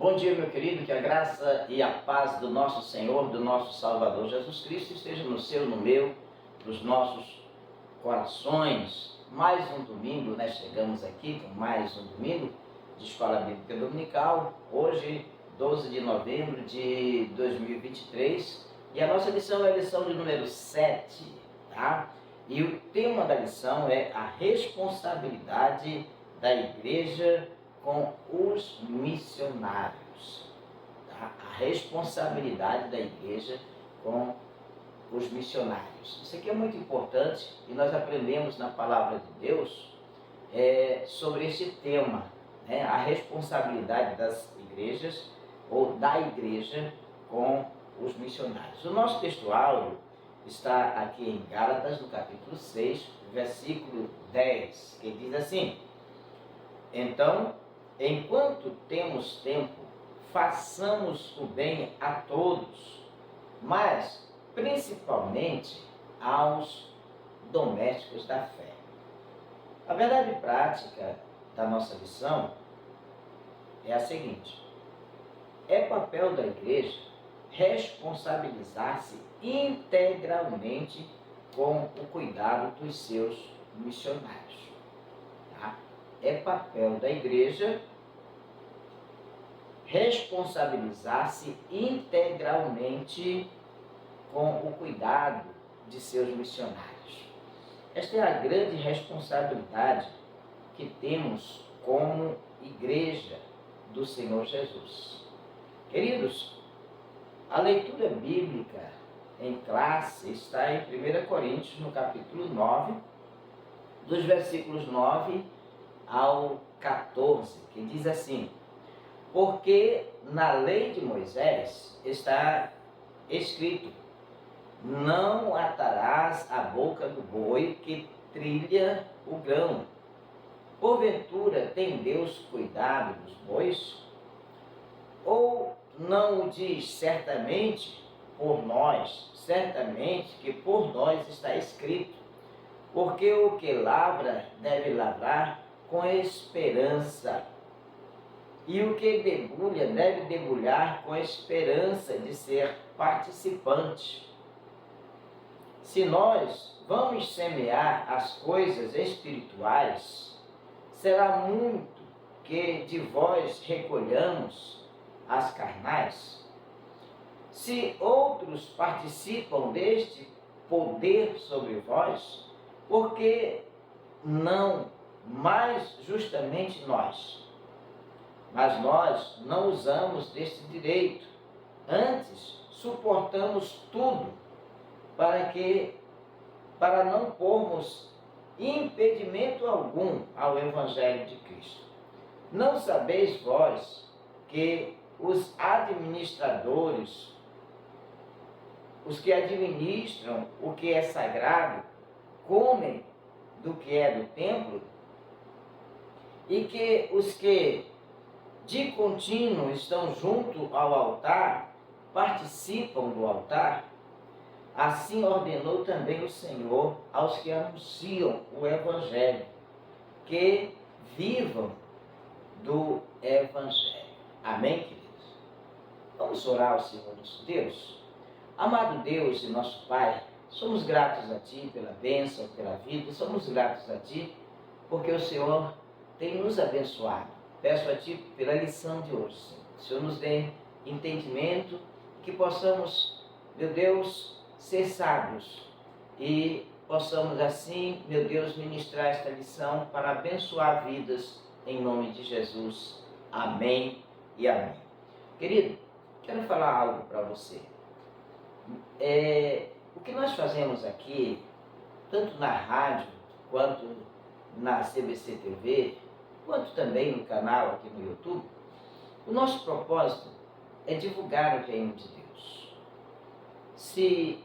Bom dia, meu querido, que a graça e a paz do nosso Senhor, do nosso Salvador Jesus Cristo esteja no seu, no meu, nos nossos corações. Mais um domingo, nós chegamos aqui com mais um domingo de Escola Bíblica Dominical, hoje 12 de novembro de 2023, e a nossa lição é a lição de número 7, tá? E o tema da lição é a responsabilidade da igreja com os missionários, tá? A responsabilidade da igreja com os missionários. Isso aqui é muito importante e nós aprendemos na palavra de Deus sobre esse tema, né? A responsabilidade das igrejas ou da igreja com os missionários. O nosso textuário está aqui em Gálatas, no capítulo 6, versículo 10, que diz assim: então, enquanto temos tempo, façamos o bem a todos, mas principalmente aos domésticos da fé. A verdade prática da nossa lição é a seguinte: é papel da igreja responsabilizar-se integralmente com o cuidado dos seus missionários. Tá? É papel da igreja responsabilizar-se integralmente com o cuidado de seus missionários. Esta é a grande responsabilidade que temos como igreja do Senhor Jesus. Queridos, a leitura bíblica em classe está em 1 Coríntios, no capítulo 9, dos versículos 9 ao 14, que diz assim: porque na lei de Moisés está escrito: não atarás a boca do boi que trilha o grão. Porventura tem Deus cuidado dos bois? Ou não o diz certamente por nós, certamente que por nós está escrito: porque o que lavra deve lavrar com esperança, e o que debulha deve debulhar com esperança de ser participante. Se nós vamos semear as coisas espirituais, será muito que de vós recolhamos as carnais. Se outros participam deste poder sobre vós, por que não mais justamente nós? Mas nós não usamos deste direito, antes suportamos tudo, para não pormos impedimento algum ao Evangelho de Cristo. Não sabeis vós que os administradores, os que administram o que é sagrado, comem do que é do templo, e que os que de contínuo estão junto ao altar participam do altar? Assim ordenou também o Senhor aos que anunciam o Evangelho, que vivam do Evangelho. Amém, queridos? Vamos orar ao Senhor nosso Deus. Amado Deus e nosso Pai, somos gratos a Ti pela bênção, pela vida, somos gratos a Ti porque o Senhor tem nos abençoado. Peço a Ti pela lição de hoje, Senhor. O Senhor nos dê entendimento, que possamos, meu Deus, ser sábios e possamos assim, meu Deus, ministrar esta lição para abençoar vidas em nome de Jesus. Amém e amém. Querido, quero falar algo para você. O que nós fazemos aqui, tanto na rádio quanto na CBC TV, quanto também no canal aqui no YouTube, o nosso propósito é divulgar o reino de Deus. Se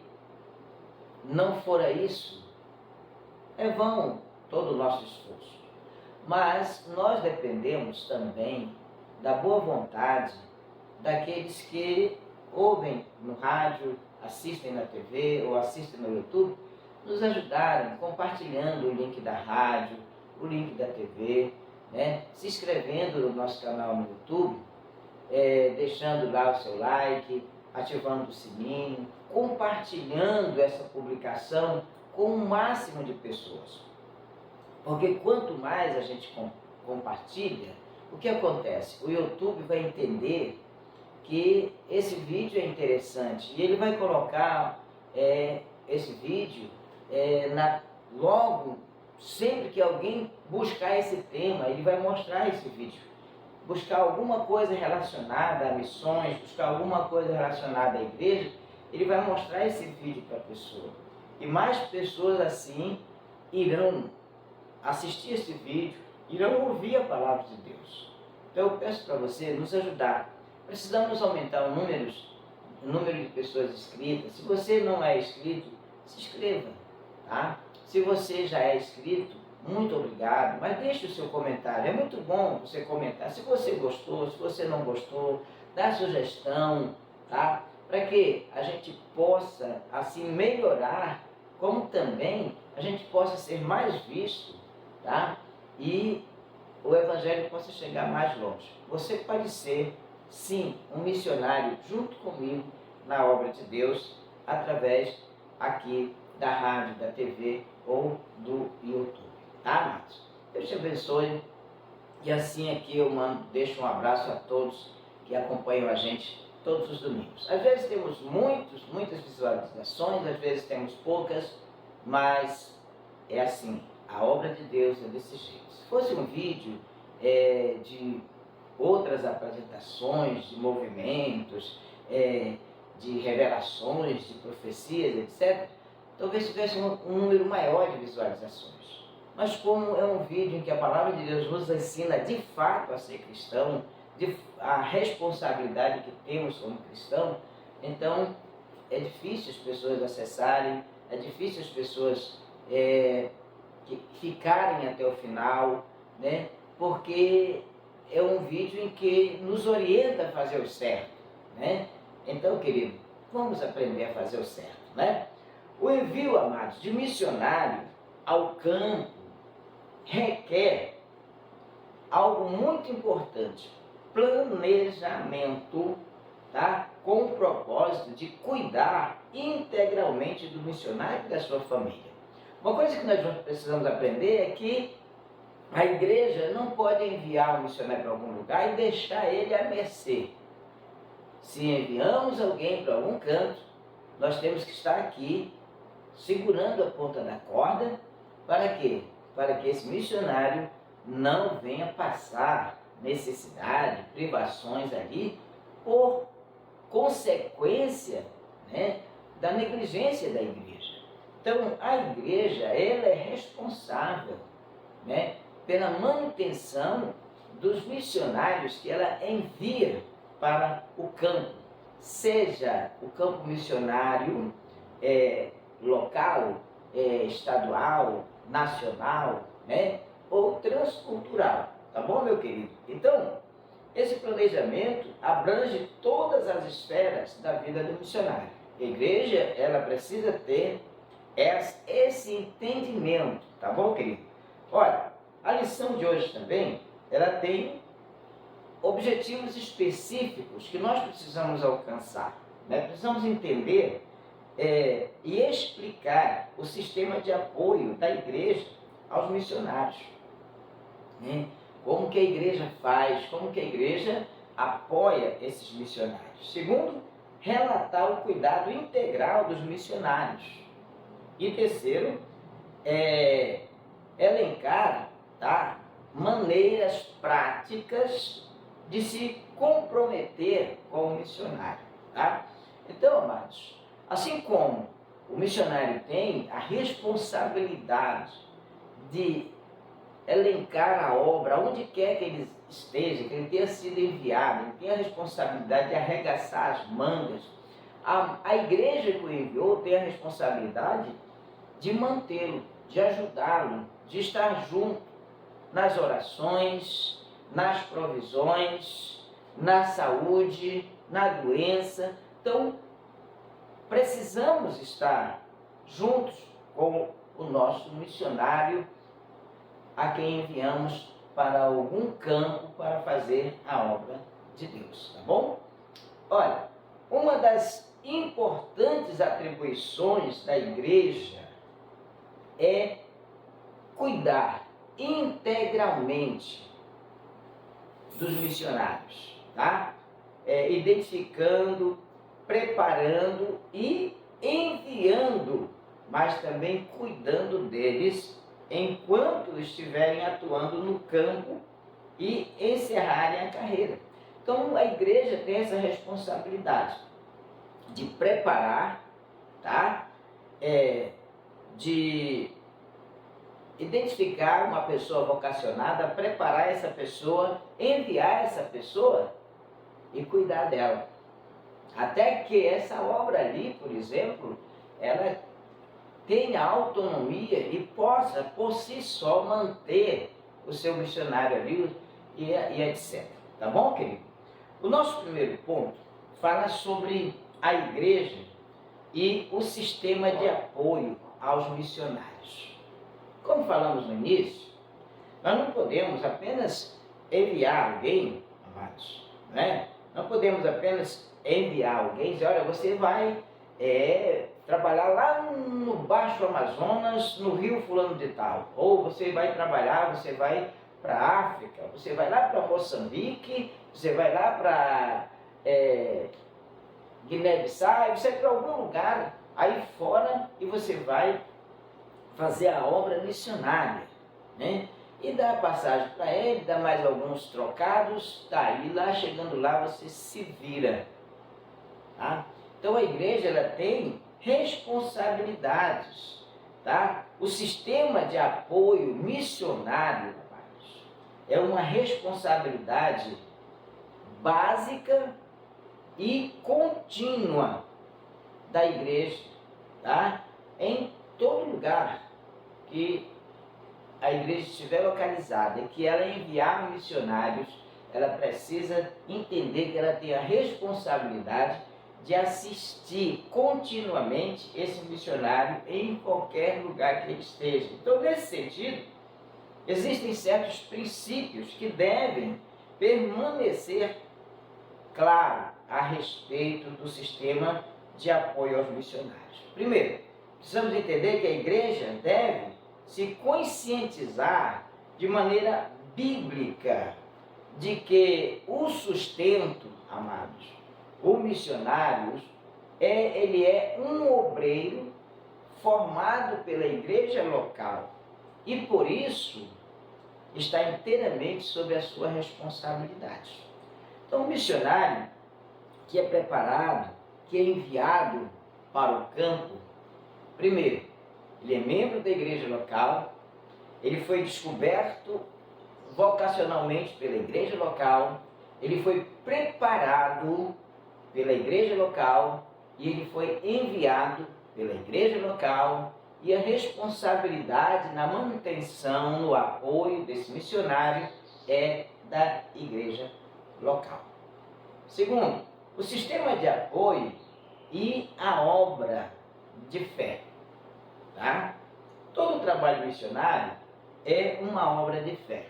não for isso, é vão todo o nosso esforço. Mas nós dependemos também da boa vontade daqueles que ouvem no rádio, assistem na TV ou assistem no YouTube, nos ajudarem compartilhando o link da rádio, o link da TV, né? Se inscrevendo no nosso canal no YouTube, deixando lá o seu like, ativando o sininho, compartilhando essa publicação com o máximo de pessoas. Porque quanto mais a gente compartilha, o que acontece? O YouTube vai entender que esse vídeo é interessante e ele vai colocar esse vídeo logo, sempre que alguém buscar esse tema, ele vai mostrar esse vídeo. Buscar alguma coisa relacionada a missões, buscar alguma coisa relacionada à igreja, ele vai mostrar esse vídeo para a pessoa. E mais pessoas assim irão assistir esse vídeo, irão ouvir a palavra de Deus. Então eu peço para você nos ajudar. Precisamos aumentar o número de pessoas inscritas. Se você não é inscrito, se inscreva, tá? Se você já é inscrito, muito obrigado, mas deixe o seu comentário. É muito bom você comentar. Se você gostou, se você não gostou, dá sugestão, tá? Para que a gente possa assim melhorar, como também a gente possa ser mais visto, tá? E o Evangelho possa chegar mais longe. Você pode ser, sim, um missionário junto comigo na obra de Deus, através aqui da rádio, da TV ou do YouTube. Tá, amados? Deus te abençoe. E assim aqui eu deixo um abraço a todos que acompanham a gente todos os domingos. Às vezes temos muitas visualizações, às vezes temos poucas, mas é assim, a obra de Deus é desse jeito. Se fosse um vídeo de outras apresentações, de movimentos, de revelações, de profecias, etc., talvez tivesse um número maior de visualizações. Mas como é um vídeo em que a palavra de Deus nos ensina de fato a ser cristão, a responsabilidade que temos como cristão, então é difícil as pessoas acessarem, é difícil as pessoas que ficarem até o final, né? Porque é um vídeo em que nos orienta a fazer o certo, né? Então, querido, vamos aprender a fazer o certo, né? O envio, amados, de missionário ao campo requer algo muito importante: planejamento, tá? Com o propósito de cuidar integralmente do missionário e da sua família. Uma coisa que nós precisamos aprender é que a igreja não pode enviar um missionário para algum lugar e deixar ele à mercê. Se enviamos alguém para algum canto, nós temos que estar aqui segurando a ponta da corda. Para quê? Para que esse missionário não venha passar necessidade, privações ali, por consequência, né, da negligência da igreja. Então, a igreja, ela é responsável, né, pela manutenção dos missionários que ela envia para o campo, seja o campo missionário local, estadual, nacional, né, ou transcultural. Tá bom, meu querido? Então, esse planejamento abrange todas as esferas da vida do missionário. A igreja, ela precisa ter esse entendimento, tá bom, querido? Olha, a lição de hoje também, ela tem objetivos específicos que nós precisamos alcançar, né? Precisamos entender e explicar o sistema de apoio da igreja aos missionários, né? Como que a igreja faz, como que a igreja apoia esses missionários. Segundo, relatar o cuidado integral dos missionários. E terceiro, elencar, tá, maneiras práticas de se comprometer com o missionário. Tá? Então, amados, assim como o missionário tem a responsabilidade de elencar a obra, onde quer que ele esteja, que ele tenha sido enviado, ele tem a responsabilidade de arregaçar as mangas. A igreja que o enviou tem a responsabilidade de mantê-lo, de ajudá-lo, de estar junto nas orações, nas provisões, na saúde, na doença. Então, precisamos estar juntos com o nosso missionário a quem enviamos para algum campo para fazer a obra de Deus, tá bom? Olha, uma das importantes atribuições da igreja é cuidar integralmente dos missionários, tá? Identificando, preparando e enviando, mas também cuidando deles enquanto estiverem atuando no campo e encerrarem a carreira. Então a igreja tem essa responsabilidade de preparar, tá? De identificar uma pessoa vocacionada, preparar essa pessoa, enviar essa pessoa e cuidar dela. Até que essa obra ali, por exemplo, ela tenha autonomia e possa, por si só, manter o seu missionário ali e etc. Tá bom, querido? O nosso primeiro ponto fala sobre a igreja e o sistema de apoio aos missionários. Como falamos no início, nós não podemos apenas enviar alguém, amados, né? Não podemos apenas enviar alguém e dizer, olha, você vai trabalhar lá no Baixo Amazonas, no Rio Fulano de Tal. Ou você vai trabalhar, você vai para a África, você vai lá para Moçambique, você vai lá para Guiné-Bissau, você vai para algum lugar aí fora e você vai fazer a obra missionária, né? E dá passagem para ele, dá mais alguns trocados, tá aí, lá chegando lá você se vira, tá? Então a igreja ela tem responsabilidades, tá? O sistema de apoio missionário é uma responsabilidade básica e contínua da igreja, tá? Em todo lugar que a igreja estiver localizada e que ela enviar missionários, ela precisa entender que ela tem a responsabilidade de assistir continuamente esse missionário em qualquer lugar que ele esteja. Então, nesse sentido, existem certos princípios que devem permanecer claros a respeito do sistema de apoio aos missionários. Primeiro, precisamos entender que a igreja deve se conscientizar de maneira bíblica de que o sustento, amados, o missionário, ele é um obreiro formado pela igreja local e por isso está inteiramente sob a sua responsabilidade. Então, o missionário que é preparado, que é enviado para o campo, primeiro, ele é membro da igreja local, ele foi descoberto vocacionalmente pela igreja local, ele foi preparado pela igreja local e ele foi enviado pela igreja local, e a responsabilidade na manutenção, no apoio desse missionário é da igreja local. Segundo, o sistema de apoio e a obra de fé. Tá? Todo trabalho missionário é uma obra de fé.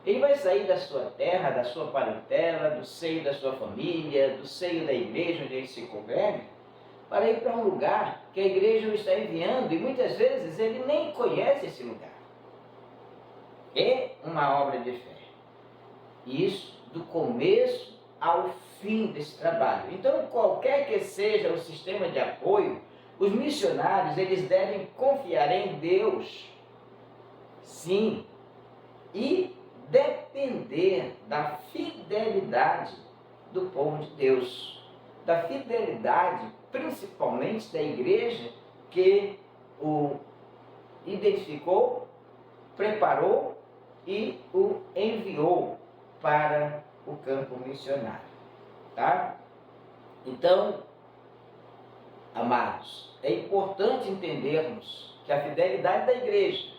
Ele vai sair da sua terra, da sua parentela, do seio da sua família, do seio da igreja onde ele se congrega, para ir para um lugar que a igreja o está enviando e muitas vezes ele nem conhece esse lugar. É uma obra de fé. Isso do começo ao fim desse trabalho. Então, qualquer que seja o sistema de apoio, os missionários, eles devem confiar em Deus, sim, e depender da fidelidade do povo de Deus, da fidelidade principalmente da igreja que o identificou, preparou e o enviou para o campo missionário, tá? Então, amados, é importante entendermos que a fidelidade da igreja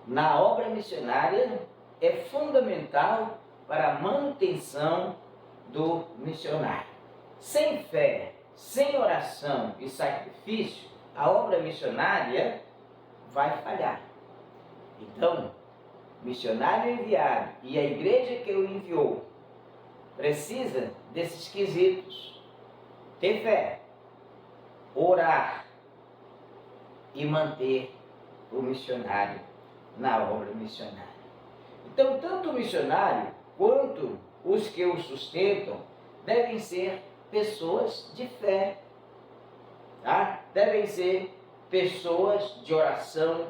na obra missionária é fundamental para a manutenção do missionário. Sem fé, sem oração e sacrifício, a obra missionária vai falhar. Então, missionário enviado e a igreja que o enviou precisa desses quesitos: ter fé, orar e manter o missionário na obra missionária. Então, tanto o missionário quanto os que o sustentam devem ser pessoas de fé, tá? Devem ser pessoas de oração.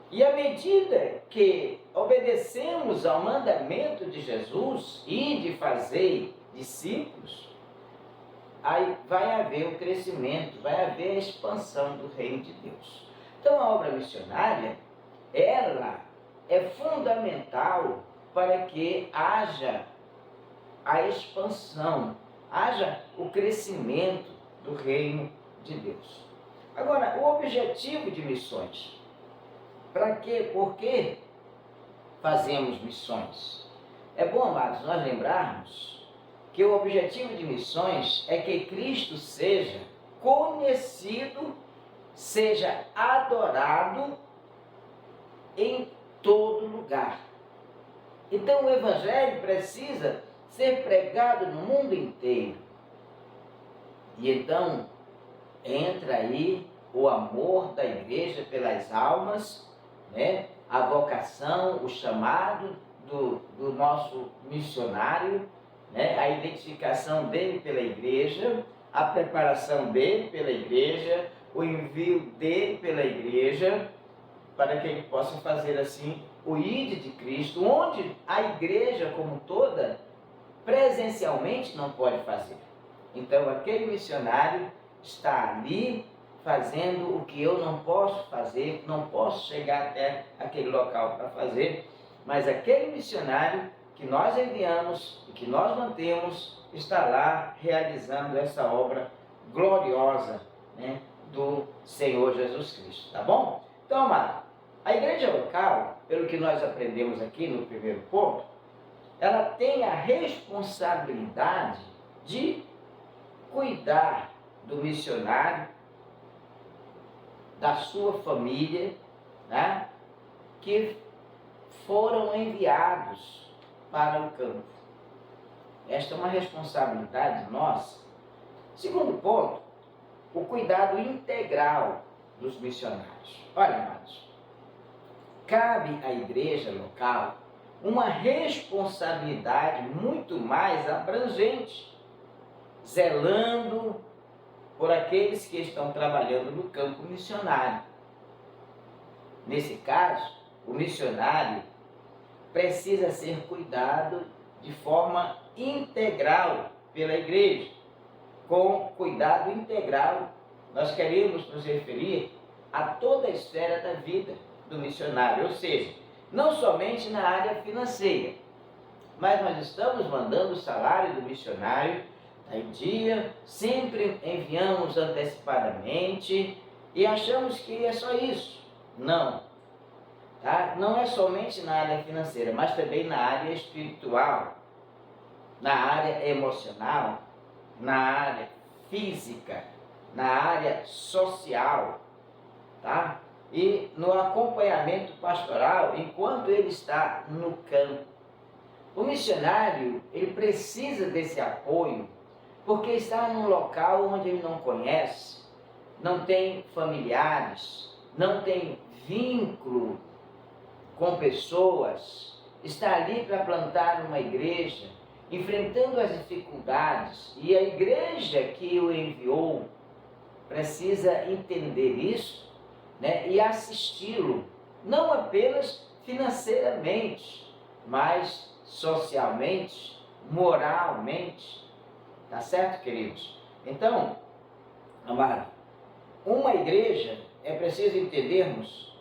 E à medida que obedecemos ao mandamento de Jesus e de fazer discípulos, aí vai haver o crescimento, vai haver a expansão do reino de Deus. Então a obra missionária, ela é fundamental para que haja a expansão, haja o crescimento do reino de Deus. Agora, o objetivo de missões. Para quê? Por que fazemos missões? É bom, amados, nós lembrarmos que o objetivo de missões é que Cristo seja conhecido, seja adorado em todo lugar. Então o Evangelho precisa ser pregado no mundo inteiro. E então entra aí o amor da igreja pelas almas, né? A vocação, o chamado do nosso missionário, né? A identificação dele pela igreja, a preparação dele pela igreja, o envio dele pela igreja, para que ele possa fazer assim o ID de Cristo, onde a igreja como toda, presencialmente, não pode fazer. Então aquele missionário está ali fazendo o que eu não posso fazer, não posso chegar até aquele local para fazer, mas aquele missionário que nós enviamos e que nós mantemos está lá realizando essa obra gloriosa, né, do Senhor Jesus Cristo, tá bom? Então, amado, a igreja local, pelo que nós aprendemos aqui no primeiro ponto, ela tem a responsabilidade de cuidar do missionário, da sua família, né, que foram enviados para o campo. Esta é uma responsabilidade nossa. Segundo ponto, o cuidado integral dos missionários. Olha, amados, cabe à igreja local uma responsabilidade muito mais abrangente, zelando por aqueles que estão trabalhando no campo missionário. Nesse caso, o missionário precisa ser cuidado de forma integral pela igreja. Com cuidado integral, nós queremos nos referir a toda a esfera da vida do missionário, ou seja, não somente na área financeira, mas nós estamos mandando o salário do missionário em dia, sempre enviamos antecipadamente e achamos que é só isso. Não, tá? Não é somente na área financeira, mas também na área espiritual, na área emocional, na área física, na área social, tá? E no acompanhamento pastoral enquanto ele está no campo. O missionário, ele precisa desse apoio porque está num local onde ele não conhece, não tem familiares, não tem vínculo com pessoas, está ali para plantar uma igreja, enfrentando as dificuldades, e a igreja que o enviou precisa entender isso, né, e assisti-lo, não apenas financeiramente, mas socialmente, moralmente. Tá certo, queridos? Então, amado, uma igreja, é preciso entendermos,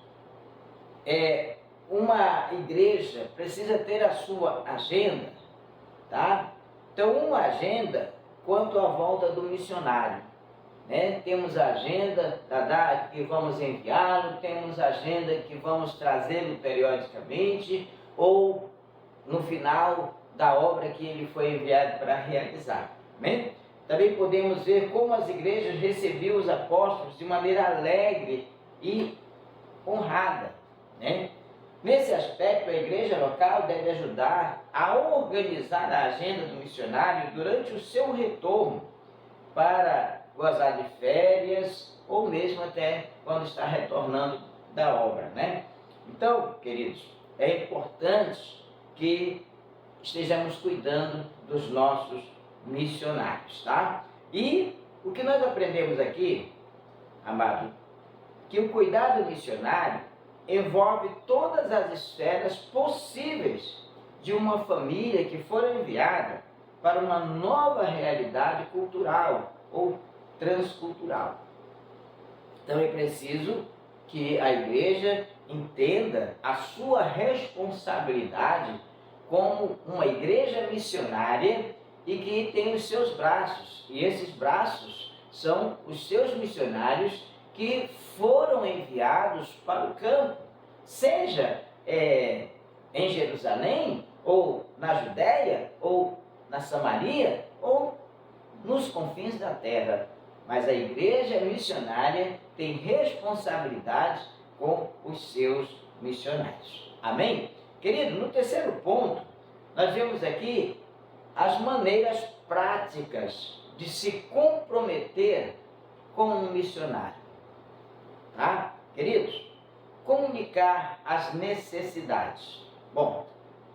uma igreja precisa ter a sua agenda, tá? Então, uma agenda quanto à volta do missionário, né? Temos a agenda da data que vamos enviá-lo, temos a agenda que vamos trazê-lo periodicamente, ou no final da obra que ele foi enviado para realizar. Amém? Também podemos ver como as igrejas recebiam os apóstolos de maneira alegre e honrada, né? Nesse aspecto, a igreja local deve ajudar a organizar a agenda do missionário durante o seu retorno para gozar de férias ou mesmo até quando está retornando da obra, né? Então, queridos, é importante que estejamos cuidando dos nossos missionários, tá? E o que nós aprendemos aqui, amado, que o cuidado missionário envolve todas as esferas possíveis de uma família que for enviada para uma nova realidade cultural ou transcultural. Então é preciso que a igreja entenda a sua responsabilidade como uma igreja missionária e que tem os seus braços. E esses braços são os seus missionários que foram enviados para o campo, seja em Jerusalém, ou na Judéia, ou na Samaria, ou nos confins da terra. Mas a igreja missionária tem responsabilidade com os seus missionários. Amém? Querido, no terceiro ponto, nós vemos aqui as maneiras práticas de se comprometer com um missionário. Tá? Queridos, comunicar as necessidades. Bom,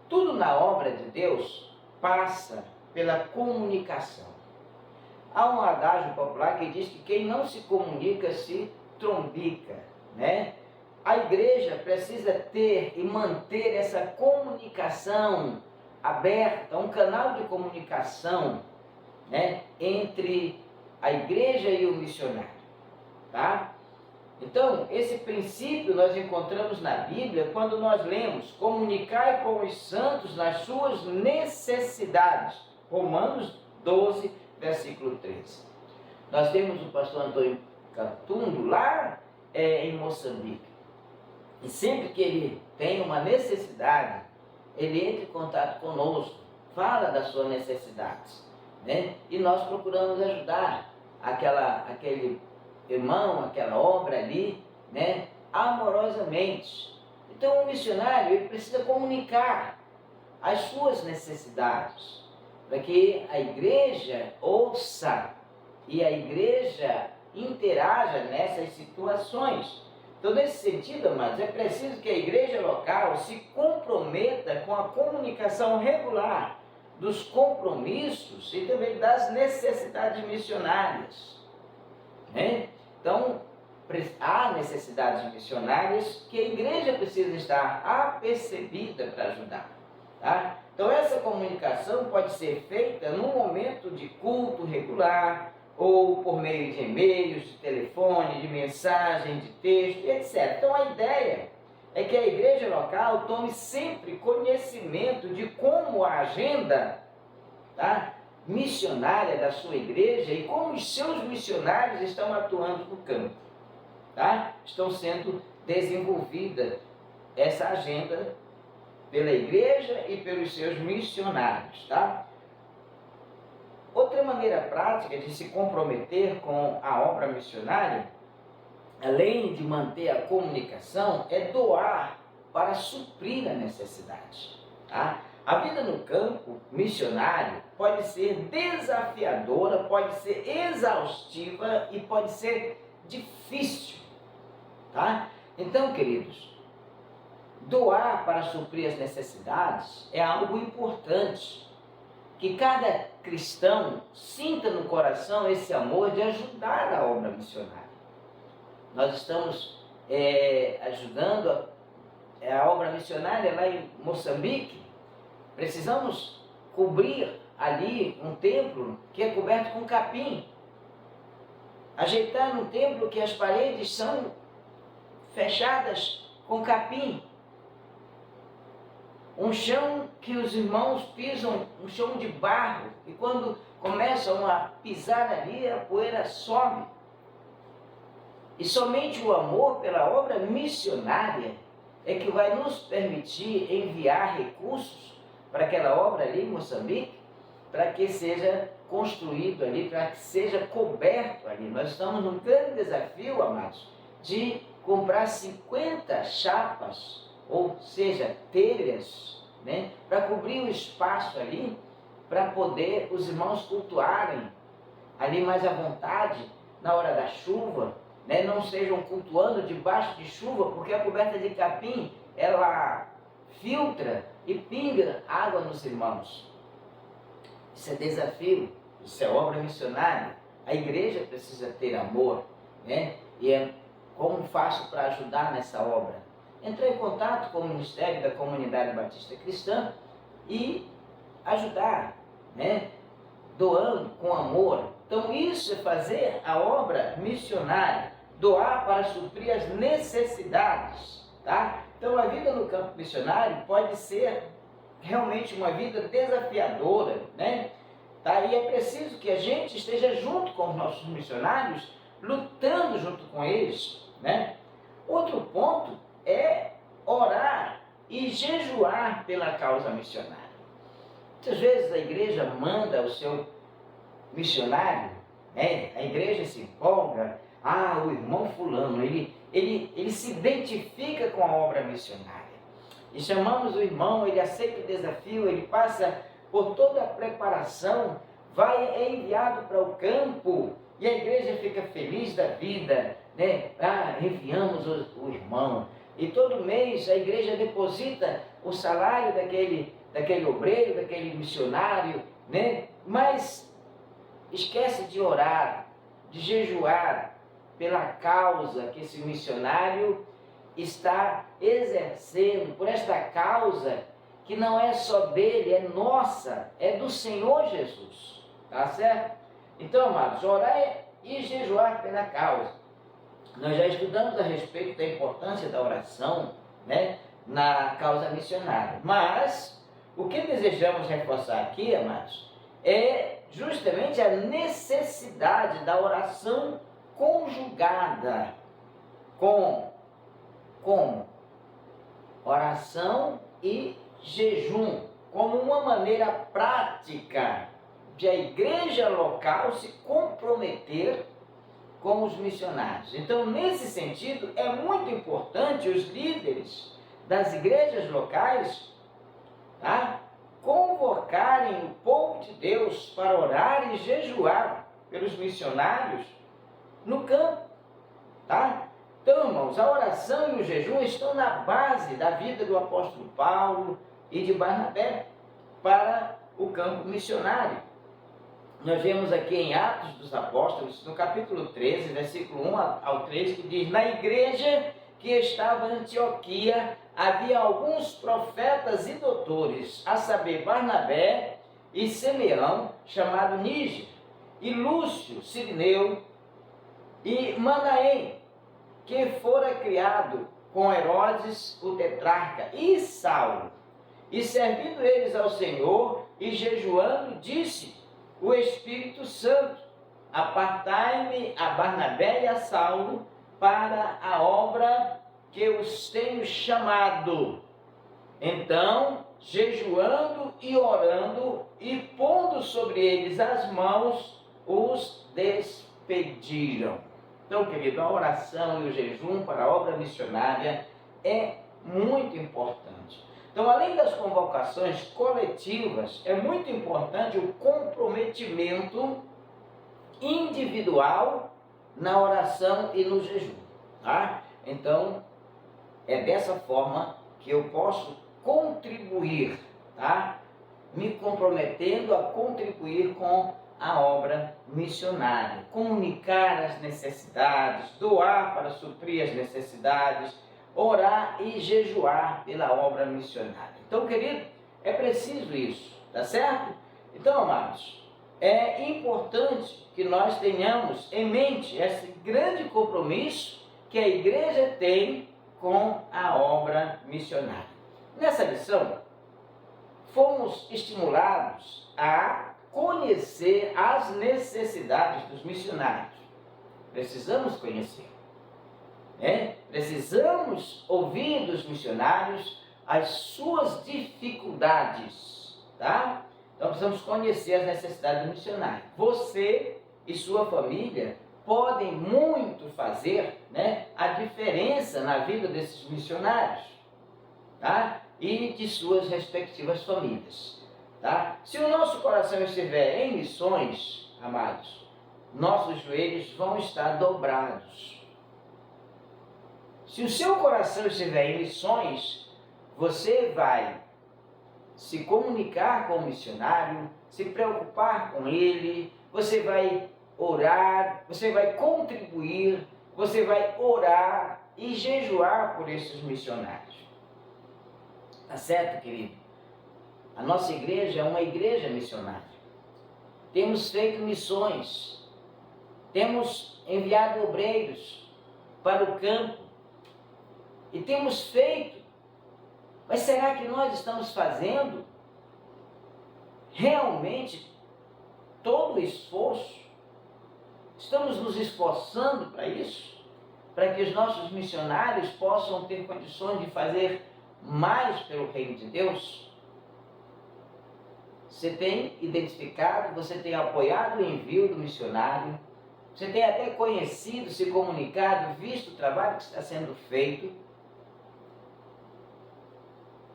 tudo na obra de Deus passa pela comunicação. Há um adágio popular que diz que quem não se comunica se trombica, né? A igreja precisa ter e manter essa comunicação aberta, um canal de comunicação, né, entre a igreja e o missionário, tá? Então, esse princípio nós encontramos na Bíblia quando nós lemos: comunicai com os santos nas suas necessidades. Romanos 12, versículo 13. Nós temos o pastor Antônio Catundo lá em Moçambique. E sempre que ele tem uma necessidade, ele entra em contato conosco, fala das suas necessidades, né? E nós procuramos ajudar aquele irmão, aquela obra ali, né, amorosamente. Então o missionário, ele precisa comunicar as suas necessidades, para que a igreja ouça e a igreja interaja nessas situações. Então, nesse sentido, amados, é preciso que a igreja local se comprometa com a comunicação regular dos compromissos e também das necessidades missionárias, né? Então, há necessidades missionárias que a igreja precisa estar apercebida para ajudar, tá? Então, essa comunicação pode ser feita num momento de culto regular, ou por meio de e-mails, de telefone, de mensagem, de texto, etc. Então, a ideia é que a igreja local tome sempre conhecimento de como a agenda, tá, missionária da sua igreja e como os seus missionários estão atuando no campo, tá? Estão sendo desenvolvida essa agenda pela igreja e pelos seus missionários, tá? Outra maneira prática de se comprometer com a obra missionária, além de manter a comunicação, é doar para suprir a necessidade, tá? A vida no campo missionário pode ser desafiadora, pode ser exaustiva e pode ser difícil, tá? Então, queridos, doar para suprir as necessidades é algo importante. Que cada cristão sinta no coração esse amor de ajudar a obra missionária. Nós estamos ajudando a obra missionária lá em Moçambique. Precisamos cobrir ali um templo que é coberto com capim. Ajeitar um templo que as paredes são fechadas com capim. Um chão que os irmãos pisam, um chão de barro, e quando começam a pisar ali, a poeira sobe. E somente o amor pela obra missionária é que vai nos permitir enviar recursos para aquela obra ali em Moçambique, para que seja construído ali, para que seja coberto ali. Nós estamos num grande desafio, amados, de comprar 50 chapas ou seja, telhas, né, para cobrir o espaço ali, para poder os irmãos cultuarem ali mais à vontade, na hora da chuva, né, não estejam cultuando debaixo de chuva, porque a coberta de capim, ela filtra e pinga água nos irmãos. Isso é desafio, isso é obra missionária. A igreja precisa ter amor, né? E como faço para ajudar nessa obra? Entrar em contato com o Ministério da Comunidade Batista Cristã e ajudar, né? Doando com amor. Então isso é fazer a obra missionária, doar para suprir as necessidades, tá? Então a vida no campo missionário pode ser realmente uma vida desafiadora, né? Tá? E é preciso que a gente esteja junto com os nossos missionários, lutando junto com eles, né? Outro ponto é orar e jejuar pela causa missionária. Muitas vezes a igreja manda o seu missionário, né? A igreja se empolga, o irmão fulano, ele se identifica com a obra missionária. E chamamos o irmão, ele aceita o desafio, ele passa por toda a preparação, é enviado para o campo, e a igreja fica feliz da vida, né? Enviamos o irmão. E todo mês a igreja deposita o salário daquele obreiro, daquele missionário, né? Mas esquece de orar, de jejuar pela causa que esse missionário está exercendo, por esta causa que não é só dele, é nossa, é do Senhor Jesus, tá certo? Então, amados, orar e jejuar pela causa. Nós já estudamos a respeito da importância da oração, né, na causa missionária, mas o que desejamos reforçar aqui, amados, é justamente a necessidade da oração conjugada com oração e jejum, como uma maneira prática de a igreja local se comprometer com os missionários. Então, nesse sentido, é muito importante os líderes das igrejas locais, tá, convocarem o povo de Deus para orar e jejuar pelos missionários no campo, tá? Então, irmãos, a oração e o jejum estão na base da vida do apóstolo Paulo e de Barnabé para o campo missionário. Nós vemos aqui em Atos dos Apóstolos, no capítulo 13, versículo 1 ao 3, que diz: na igreja que estava em Antioquia havia alguns profetas e doutores, a saber, Barnabé e Simeão, chamado Níger, e Lúcio, Cirineu, e Manaém, que fora criado com Herodes, o tetrarca, e Saulo. E servindo eles ao Senhor e jejuando, disse o Espírito Santo: apartai-me a Barnabé e a Saulo para a obra que os tenho chamado. Então, jejuando e orando e pondo sobre eles as mãos, os despediram. Então, querido, a oração e o jejum para a obra missionária é muito importante. Então, além das convocações coletivas, é muito importante o comprometimento individual na oração e no jejum, tá? Então, é dessa forma que eu posso contribuir, tá? Me comprometendo a contribuir com a obra missionária, comunicar as necessidades, doar para suprir as necessidades, orar e jejuar pela obra missionária. Então, querido, é preciso isso, tá certo? Então, amados, é importante que nós tenhamos em mente esse grande compromisso que a igreja tem com a obra missionária. Nessa lição, fomos estimulados a conhecer as necessidades dos missionários. Precisamos conhecer, né? Precisamos ouvir dos missionários as suas dificuldades, tá? Então precisamos conhecer as necessidades do missionário. Você e sua família podem muito fazer, né, a diferença na vida desses missionários. tá? E de suas respectivas famílias. Tá? Se o nosso coração estiver em missões, amados, nossos joelhos vão estar dobrados. Se o seu coração estiver em missões, você vai se comunicar com o missionário, se preocupar com ele, você vai orar, você vai contribuir, você vai orar e jejuar por esses missionários. Tá certo, querido? A nossa igreja é uma igreja missionária. Temos feito missões, temos enviado obreiros para o campo e temos feito. Mas será que nós estamos fazendo realmente todo o esforço? Estamos nos esforçando para isso? Para que os nossos missionários possam ter condições de fazer mais pelo reino de Deus? Você tem identificado, você tem apoiado o envio do missionário, você tem até conhecido, se comunicado, visto o trabalho que está sendo feito.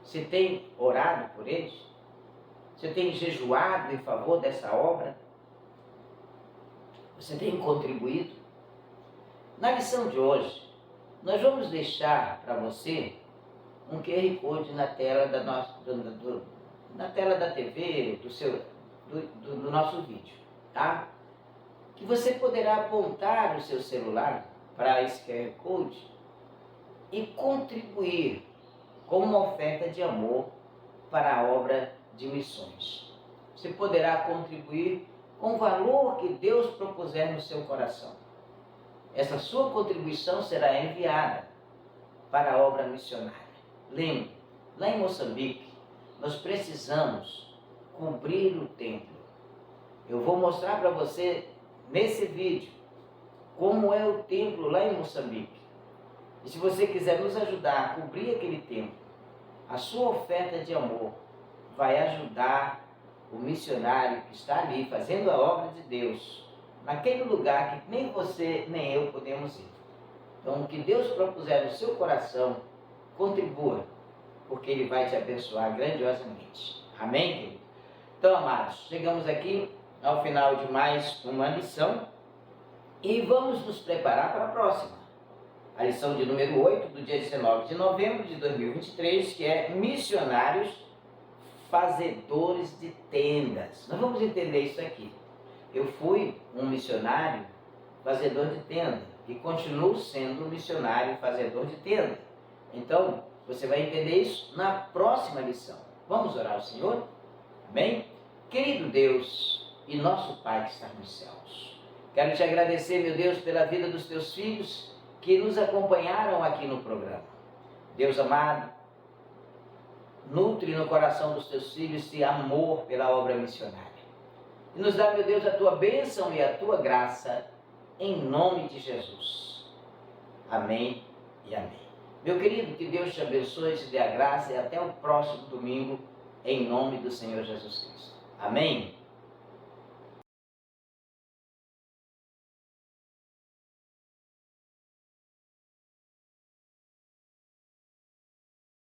Você tem orado por eles? Você tem jejuado em favor dessa obra? Você tem contribuído? Na lição de hoje, nós vamos deixar para você um QR Code na tela na tela da TV, do nosso vídeo, tá? Que você poderá apontar o seu celular para esse QR Code e contribuir com uma oferta de amor para a obra de missões. Você poderá contribuir com o valor que Deus propuser no seu coração. Essa sua contribuição será enviada para a obra missionária. Lembre, lá em Moçambique, nós precisamos cumprir o templo. Eu vou mostrar para você nesse vídeo como é o templo lá em Moçambique. E se você quiser nos ajudar a cobrir aquele templo, a sua oferta de amor vai ajudar o missionário que está ali fazendo a obra de Deus, naquele lugar que nem você nem eu podemos ir. Então, o que Deus propuser no seu coração, contribua, porque Ele vai te abençoar grandiosamente. Amém, querido? Então, amados, chegamos aqui ao final de mais uma lição e vamos nos preparar para a próxima. A lição de número 8, do dia 19 de novembro de 2023, que é missionários fazedores de tendas. Nós vamos entender isso aqui. Eu fui um missionário fazedor de tenda e continuo sendo um missionário fazedor de tenda. Então, você vai entender isso na próxima lição. Vamos orar ao Senhor? Amém? Querido Deus e nosso Pai que está nos céus, quero te agradecer, meu Deus, pela vida dos teus filhos que nos acompanharam aqui no programa. Deus amado, nutre no coração dos teus filhos esse amor pela obra missionária. E nos dá, meu Deus, a tua bênção e a tua graça, em nome de Jesus. Amém e amém. Meu querido, que Deus te abençoe, te dê a graça e até o próximo domingo, em nome do Senhor Jesus Cristo. Amém?